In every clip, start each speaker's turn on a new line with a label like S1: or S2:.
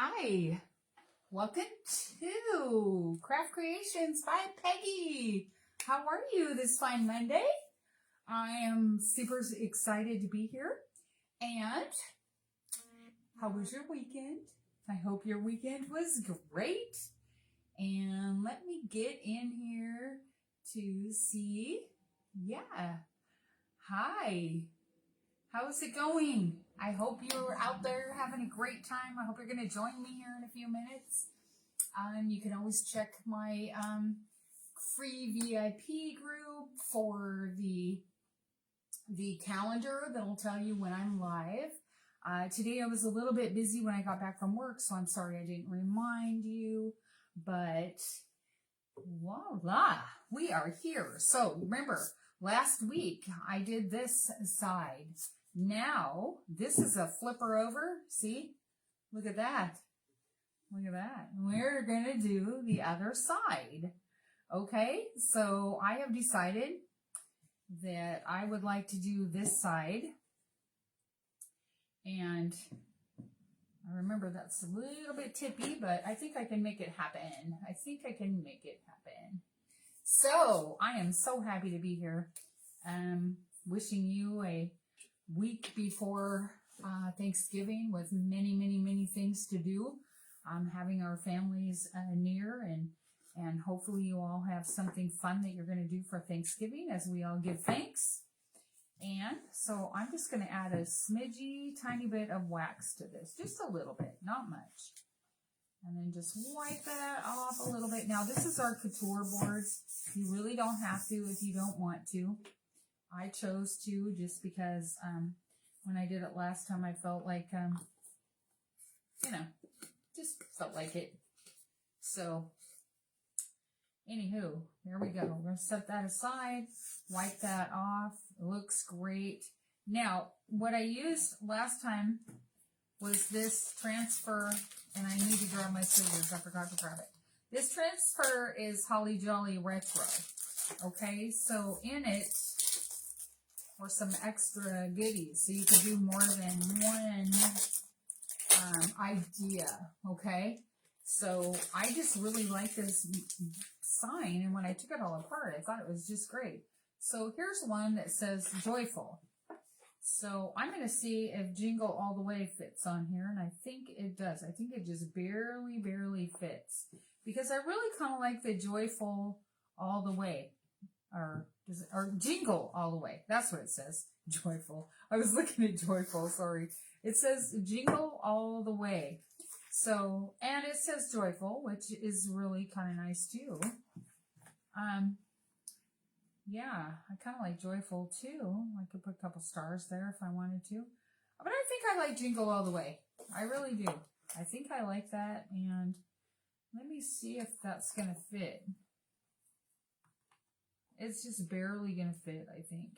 S1: Hi, welcome to Craft Creations by Peggy. How are you this fine Monday? I am super excited to be here. And how was your weekend? I hope your weekend was great. And let me get in here to see. Yeah. Hi. How's it going? I hope you're out there having a great time. I hope you're going to join me here in a few minutes. You can always check my free VIP group for the calendar that'll tell you when I'm live. Today I was a little bit busy when I got back from work, so I'm sorry I didn't remind you. But voila, we are here. So remember, last week I did this side. Now, this is a flipper over. See? Look at that. Look at that. We're going to do the other side. Okay? So, I have decided that I would like to do this side. And I remember that's a little bit tippy, but I think I can make it happen. So, I am so happy to be here. Wishing you a week before Thanksgiving with many, many, many things to do. Having our families near, and hopefully you all have something fun that you're going to do for Thanksgiving as we all give thanks. And so I'm just going to add a smidgy tiny bit of wax to this, just a little bit, not much. And then just wipe that off a little bit. Now this is our couture boards. You really don't have to if you don't want to. I chose to just because when I did it last time, I felt like, just felt like it. So, anywho, there we go. We're going to set that aside, wipe that off. It looks great. Now, what I used last time was this transfer, and I need to grab my scissors. I forgot to grab it. This transfer is Holly Jolly Retro. Okay, so in it, or some extra goodies, so you can do more than one idea, okay? So I just really like this sign, and when I took it all apart, I thought it was just great. So here's one that says joyful. So I'm going to see if Jingle All the Way fits on here, and I think it does. I think it just barely fits, because I really kind of like the joyful all the way. Or Jingle All the Way. That's what it says. Joyful. I was looking at joyful, sorry. It says Jingle All the Way. So, and it says joyful, which is really kind of nice too. Yeah, I kind of like joyful too. I could put a couple stars there if I wanted to. But I think I like Jingle All the Way. I really do. I think I like that, and let me see if that's going to fit. It's just barely going to fit, I think.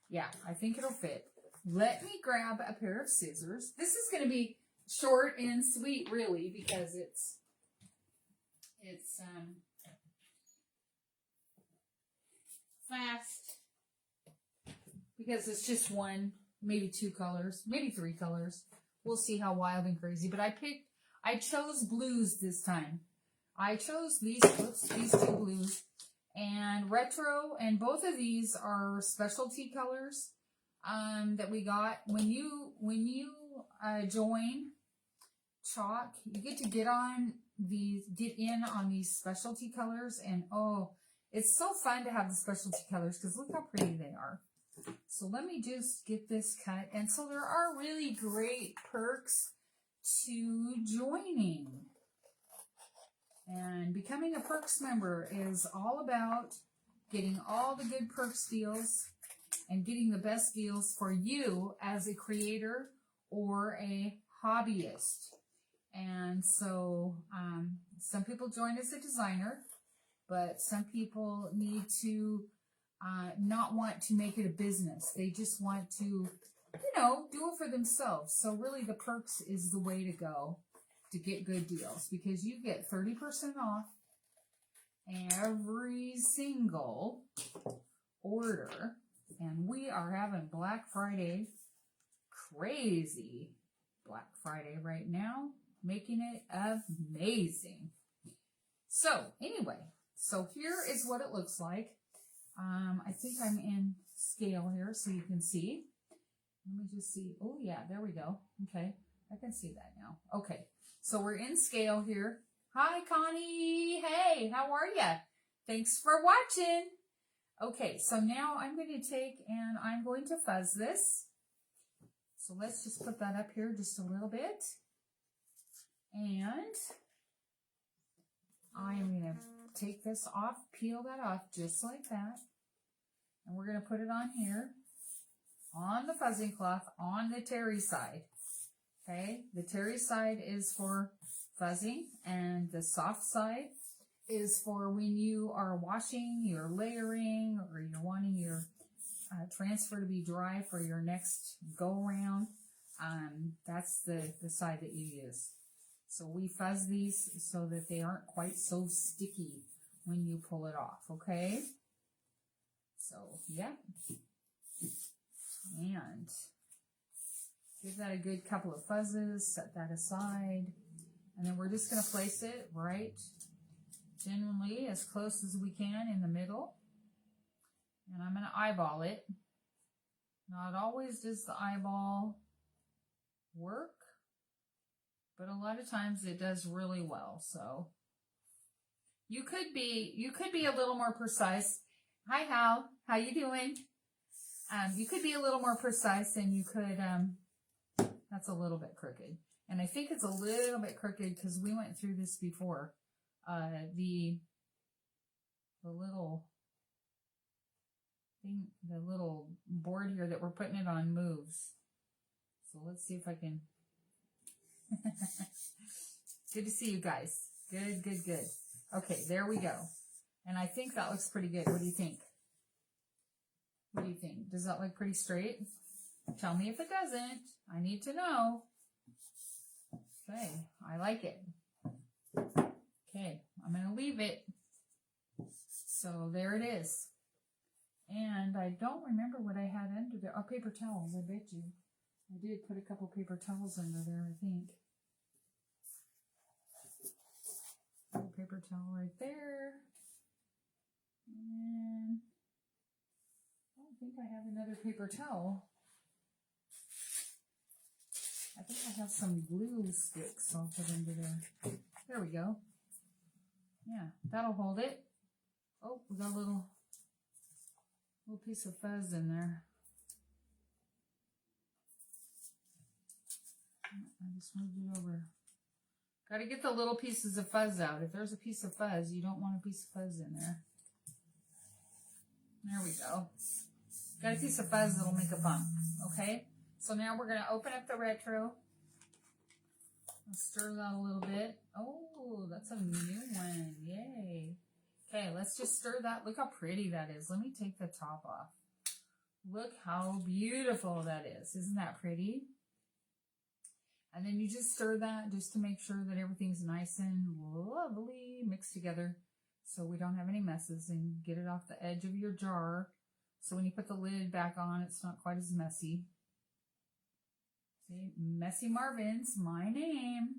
S1: Yeah, I think it'll fit. Let me grab a pair of scissors. This is going to be short and sweet, really, because it's fast. Because it's just one, maybe two colors, maybe three colors. We'll see how wild and crazy. But I chose blues this time. I chose these two blues. And retro, and both of these are specialty colors that we got. When you join Chalk, you get to get in on these specialty colors, and oh, it's so fun to have the specialty colors because look how pretty they are. So let me just get this cut, and so there are really great perks to joining. And becoming a Perks member is all about getting all the good Perks deals and getting the best deals for you as a creator or a hobbyist. And so some people join as a designer, but some people need to not want to make it a business. They just want to, do it for themselves. So really the Perks is the way to go to get good deals, because you get 30% off every single order, and we are having Black Friday, crazy Black Friday right now. making it amazing. So anyway, so here is what it looks like. I think I'm in scale here so you can see. Let me just see. Oh yeah, there we go. Okay, I can see that now. Okay, so we're in scale here. Hi Connie, hey, how are ya? Thanks for watching. Okay, so now I'm going to take and I'm going to fuzz this. So let's just put that up here just a little bit. And I am going to take this off, peel that off just like that. And we're going to put it on here, on the fuzzing cloth, on the terry side. Okay, the terry side is for fuzzing, and the soft side is for when you are washing, you're layering, or you're wanting your transfer to be dry for your next go around. That's the side that you use. So we fuzz these so that they aren't quite so sticky when you pull it off, okay? So, yeah. And give that a good couple of fuzzes, set that aside. And then we're just going to place it right, generally as close as we can in the middle. And I'm going to eyeball it. Not always does the eyeball work, but a lot of times it does really well. So you could be a little more precise. Hi Hal, how you doing? You could be a little more precise, and you could, that's a little bit crooked. And I think it's a little bit crooked because we went through this before. The little thing, the little board here that we're putting it on moves. So let's see if I can. Good to see you guys. Good, good, good. Okay, there we go. And I think that looks pretty good. What do you think? What do you think? Does that look pretty straight? Tell me if it doesn't. I need to know. Okay, I like it. Okay, I'm going to leave it. So there it is. And I don't remember what I had under there. Oh, paper towels, I bet you. I did put a couple paper towels under there, I think. Paper towel right there. And I don't think I have another paper towel. I think I have some glue sticks I'll put into there. There we go. Yeah, that'll hold it. Oh, we got a little piece of fuzz in there. I just moved it over. Got to get the little pieces of fuzz out. If there's a piece of fuzz, you don't want a piece of fuzz in there. There we go. Got a piece of fuzz that'll make a bump. Okay? So now we're going to open up the retro. Stir that a little bit. Oh, that's a new one. Yay. Okay, let's just stir that. Look how pretty that is. Let me take the top off. Look how beautiful that is. Isn't that pretty? And then you just stir that just to make sure that everything's nice and lovely mixed together so we don't have any messes, and get it off the edge of your jar. So when you put the lid back on, it's not quite as messy. See, Messy Marvin's my name.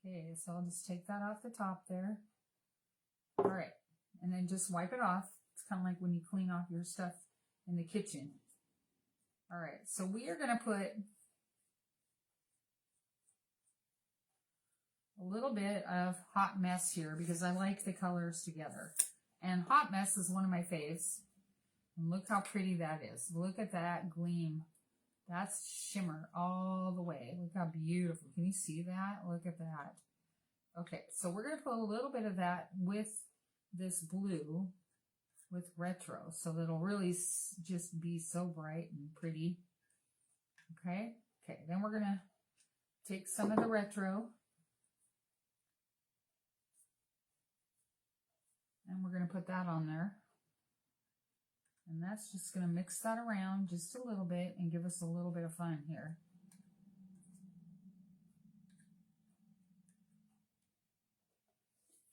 S1: Okay, so I'll just take that off the top there. All right, and then just wipe it off. It's kind of like when you clean off your stuff in the kitchen. All right, so we are going to put a little bit of Hot Mess here because I like the colors together. And Hot Mess is one of my faves. And look how pretty that is. Look at that gleam. That's shimmer all the way. Look how beautiful. Can you see that? Look at that. Okay, so we're going to put a little bit of that with this blue, with retro, so that it'll really just be so bright and pretty. Okay, then we're going to take some of the retro, and we're going to put that on there. And that's just going to mix that around just a little bit and give us a little bit of fun here.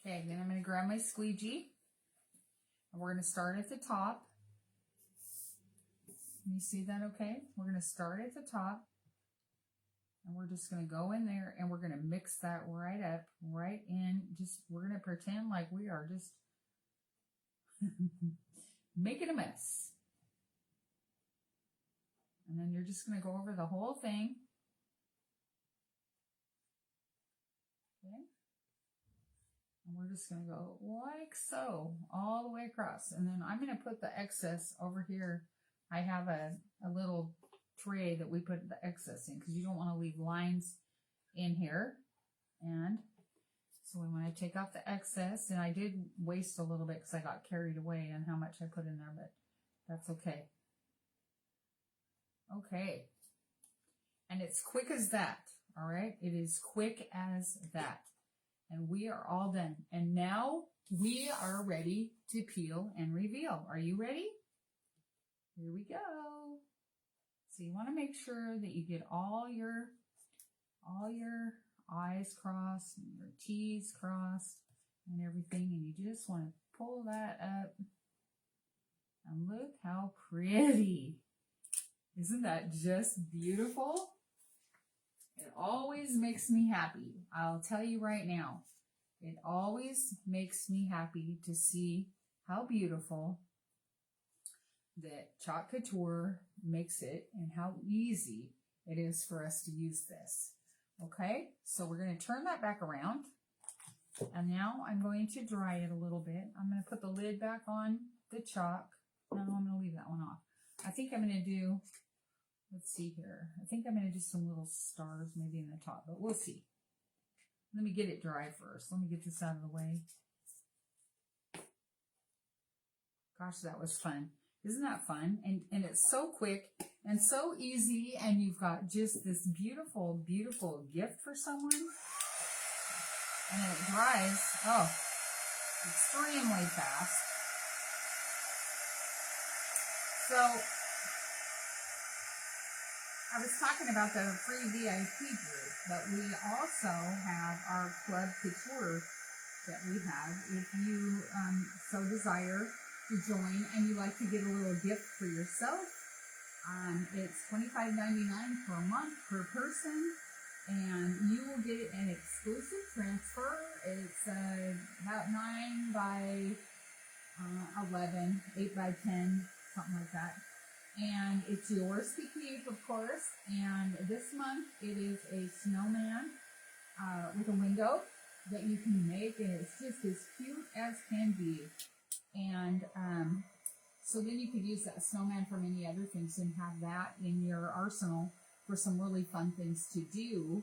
S1: Okay, then I'm going to grab my squeegee, and we're going to start at the top. Can you see that okay? We're going to start at the top, And we're just going to go in there and we're going to mix that right up, right in. We're going to pretend like we are just making a mess. And then you're just going to go over the whole thing. Okay. And we're just going to go like so, all the way across. And then I'm going to put the excess over here. I have a little tray that we put the excess in because you don't want to leave lines in here. And so we want to take off the excess. And I did waste a little bit because I got carried away on how much I put in there, but that's okay. Okay. And it's quick as that. All right. It is quick as that. And we are all done. And now we are ready to peel and reveal. Are you ready? Here we go. So you want to make sure that you get all your I's crossed and your T's crossed and everything. And you just want to pull that up. And look how pretty. Isn't that just beautiful? It always makes me happy. I'll tell you right now, it always makes me happy to see how beautiful that Chalk Couture makes it and how easy it is for us to use this. Okay, so we're going to turn that back around. And now I'm going to dry it a little bit. I'm going to put the lid back on the chalk. No, I'm going to leave that one off. I think I'm going to do... Let's see here. I think I'm going to do some little stars maybe in the top, but we'll see. Let me get it dry first. Let me get this out of the way. Gosh, that was fun. Isn't that fun? And it's so quick and so easy, and you've got just this beautiful, beautiful gift for someone. And it dries, extremely fast. So... I was talking about the free VIP group, but we also have our Club Couture that we have. If you so desire to join and you like to get a little gift for yourself, it's $25.99 per month per person, and you will get an exclusive transfer. It's about 9 by 11, 8 by 10, something like that. And it's yours to keep, of course. And this month it is a snowman with a window that you can make, and it's just as cute as can be. And so then you could use that snowman for many other things and have that in your arsenal for some really fun things to do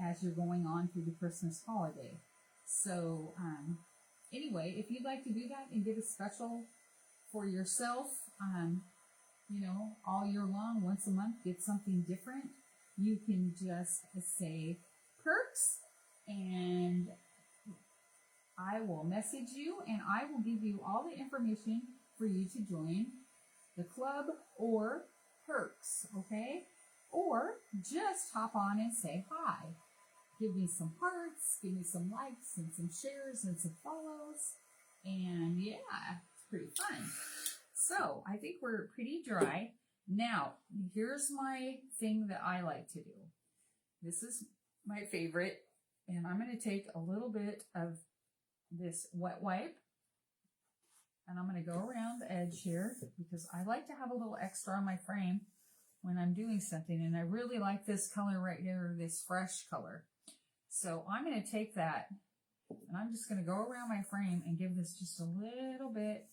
S1: as you're going on through the Christmas holiday. So anyway, if you'd like to do that and get a special for yourself, all year long, once a month, get something different, you can just say perks, and I will message you, and I will give you all the information for you to join the club or perks, okay? Or just hop on and say hi. Give me some hearts, give me some likes, and some shares, and some follows, and yeah, it's pretty fun. So I think we're pretty dry. Now, here's my thing that I like to do. This is my favorite, and I'm going to take a little bit of this wet wipe, and I'm going to go around the edge here because I like to have a little extra on my frame when I'm doing something, and I really like this color right here, this fresh color. So I'm going to take that, and I'm just going to go around my frame and give this just a little bit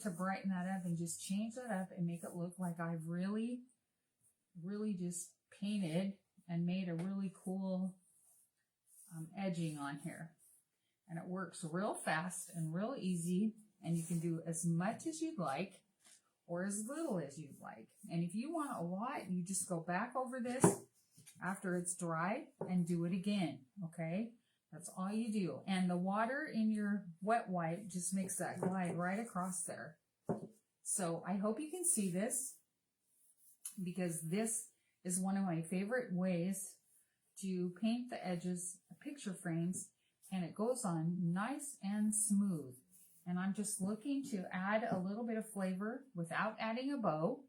S1: to brighten that up and just change that up and make it look like I've really, really just painted and made a really cool edging on here. And it works real fast and real easy, and you can do as much as you'd like or as little as you'd like. And if you want a lot, you just go back over this after it's dry and do it again, okay? That's all you do. And the water in your wet wipe just makes that glide right across there. So I hope you can see this, because this is one of my favorite ways to paint the edges of picture frames, and it goes on nice and smooth. And I'm just looking to add a little bit of flavor without adding a bow.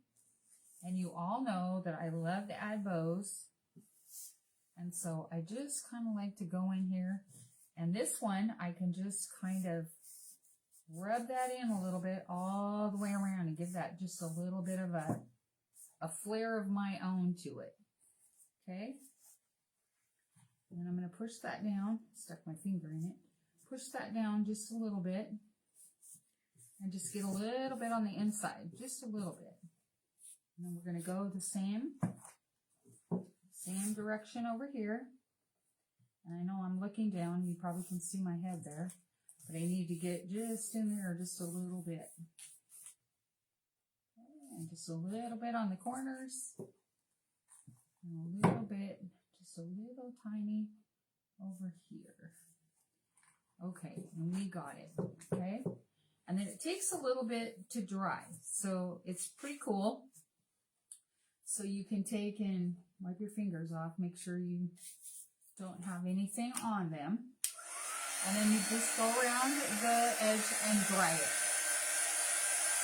S1: And you all know that I love to add bows. And so I just kind of like to go in here. And this one, I can just kind of rub that in a little bit all the way around and give that just a little bit of a flair of my own to it. Okay? And then I'm going to push that down. Stuck my finger in it. Push that down just a little bit. And just get a little bit on the inside. Just a little bit. And then we're going to go the same direction over here. And I know I'm looking down. You probably can see my head there. But I need to get just in there just a little bit. And just a little bit on the corners. And a little bit, just a little tiny over here. Okay, and we got it. Okay. And then it takes a little bit to dry. So it's pretty cool. So you can take and wipe your fingers off. Make sure you don't have anything on them. And then you just go around the edge and dry it.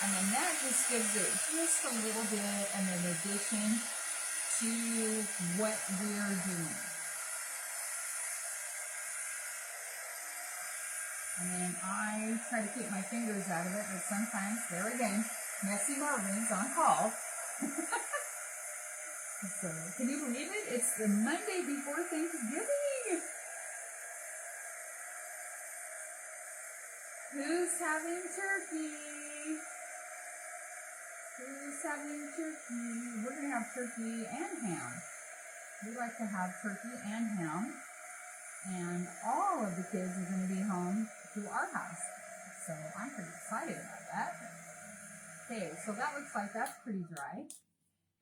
S1: And then that just gives it just a little bit of an addition to what we're doing. And then I try to keep my fingers out of it, but sometimes, there again, Messy Marvin's on call. So, can you believe it? It's the Monday before Thanksgiving. Who's having turkey? Who's having turkey? We're going to have turkey and ham. We like to have turkey and ham. And all of the kids are going to be home to our house. So I'm pretty excited about that. Okay, so that looks like that's pretty dry.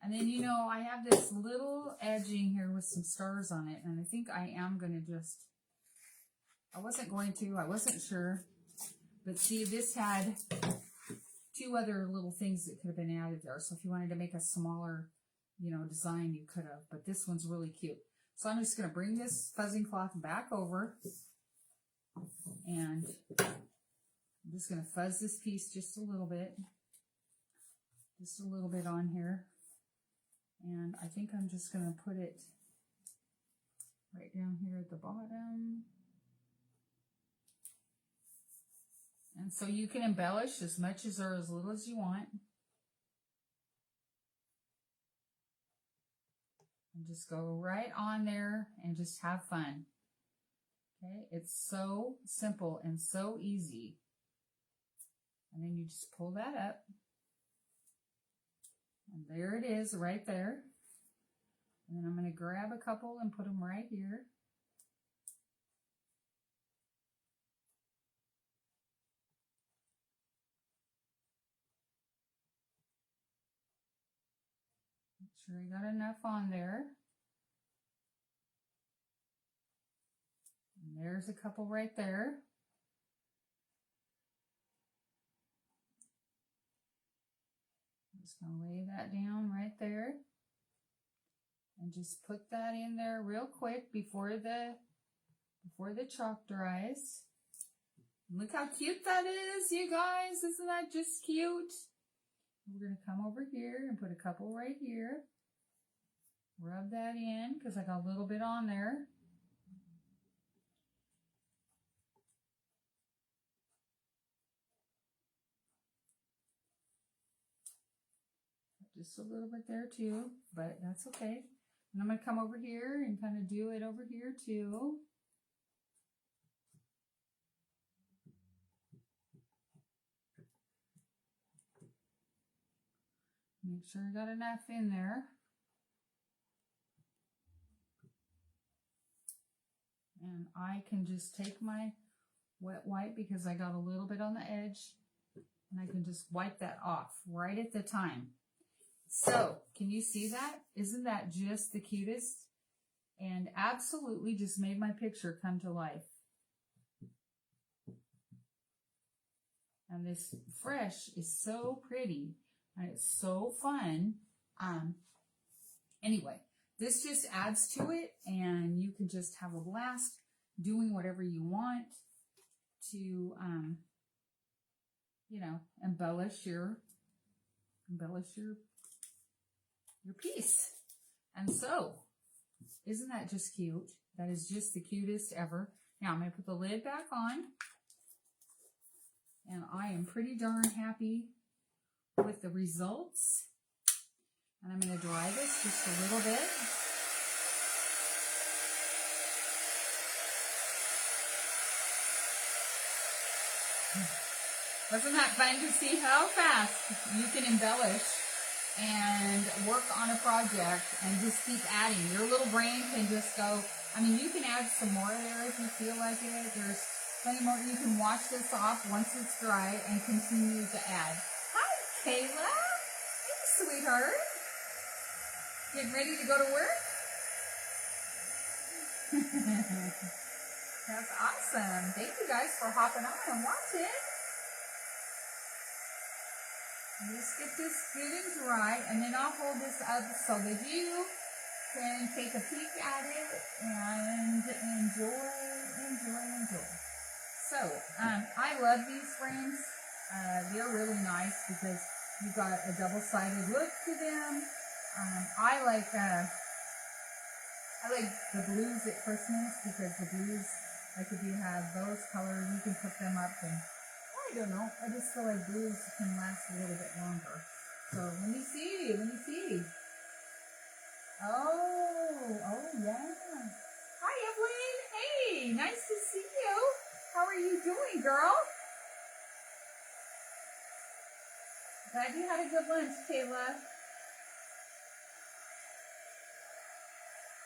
S1: And then, you know, I have this little edging here with some stars on it. And I think I am going to just, I wasn't sure. But see, this had two other little things that could have been added there. So if you wanted to make a smaller, you know, design, you could have. But this one's really cute. So I'm just going to bring this fuzzing cloth back over. And I'm just going to fuzz this piece just a little bit. Just a little bit on here. And I think I'm just going to put it right down here at the bottom. And so you can embellish as much as or as little as you want. And just go right on there and just have fun. Okay, it's so simple and so easy. And then you just pull that up. And there it is right there. And then I'm going to grab a couple and put them right here. Make sure you got enough on there. And there's a couple right there. I'm just going to lay that down right there. And just put that in there real quick before the chalk dries. Look how cute that is, you guys. Isn't that just cute? We're going to come over here and put a couple right here. Rub that in because I got a little bit on there. Just a little bit there too, but that's okay. And I'm going to come over here and kind of do it over here too. Make sure I got enough in there. And I can just take my wet wipe because I got a little bit on the edge. And I can just wipe that off right at the time. So, can you see that? Isn't that just the cutest? And absolutely just made my picture come to life. And this fresh is so pretty. And it's so fun. Anyway, this just adds to it. And you can just have a blast doing whatever you want to, you know, embellish your your piece. And so, isn't that just cute? That is just the cutest ever. Now I'm going to put the lid back on. And I am pretty darn happy with the results. And I'm going to dry this just a little bit. Wasn't that fun to see how fast you can embellish and work on a project and just keep adding? Your little brain can just go, I mean, you can add some more there if you feel like it. There's plenty more. You can wash this off once it's dry and continue to add. Hi, Kayla. Hey, sweetheart. Getting ready to go to work? That's awesome. Thank you guys for hopping on and watching. Just get this good and dry, and then I'll hold this up so that you can take a peek at it and enjoy. So, I love these frames. They're really nice because you've got a double-sided look to them. I like the blues at Christmas because the blues, like if you have those colors, you can put them up and I don't know. I just feel like blues can last a little bit longer. So let me see. Oh yeah. Hi Evelyn. Hey, nice to see you. How are you doing, girl? Glad you had a good lunch, Kayla.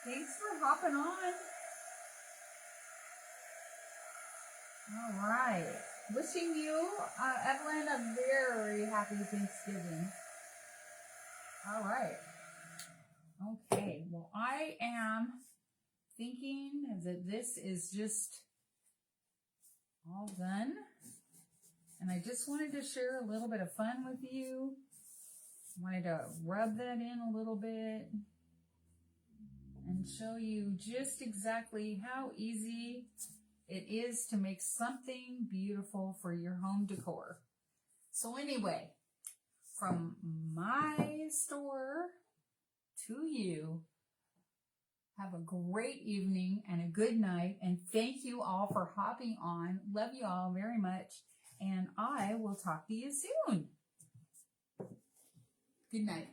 S1: Thanks for hopping on. All right. Wishing you, Evelyn, a very happy Thanksgiving. All right. Okay. Well, I am thinking that this is just all done. And I just wanted to share a little bit of fun with you. Wanted to rub that in a little bit and show you just exactly how easy it is to make something beautiful for your home decor. So anyway, from my store to you, have a great evening and a good night. And thank you all for hopping on. Love you all very much. And I will talk to you soon. Good night.